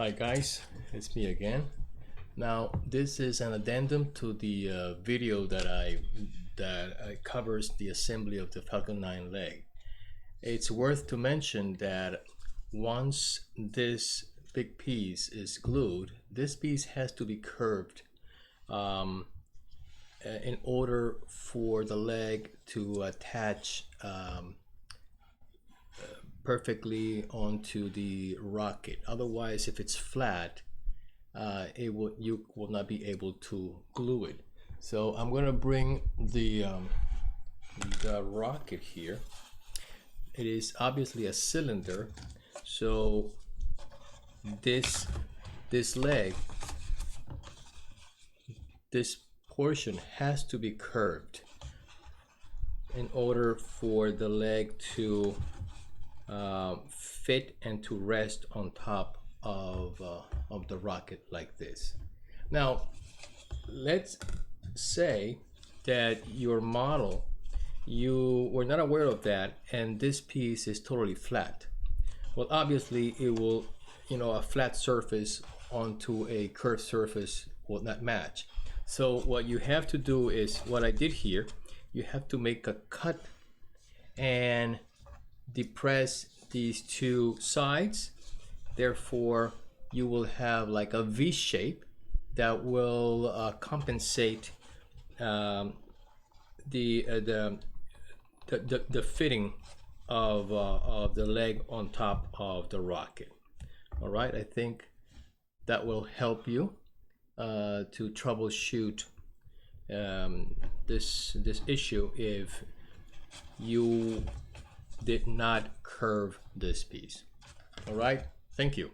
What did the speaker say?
Hi guys, it's me again. Now this is an addendum to the video that covers the assembly of the Falcon 9 leg. It's worth to mention that once this big piece is glued, this piece has to be curved um, in order for the leg to attach perfectly onto the rocket. Otherwise, if it's flat, you will not be able to glue it. So I'm going to bring the rocket here. It is obviously a cylinder, so this leg, this portion has to be curved in order for the leg to fit and to rest on top of the rocket like this. Now, let's say that your model, you were not aware of that, and this piece is totally flat. Well, obviously, it will, a flat surface onto a curved surface will not match. So what you have to do is what I did here. You have to make a cut and depress these two sides. Therefore, you will have like a V shape that will compensate the fitting of the leg on top of the rocket. All right, I think that will help you to troubleshoot this issue if you did not curve this piece. All right, thank you.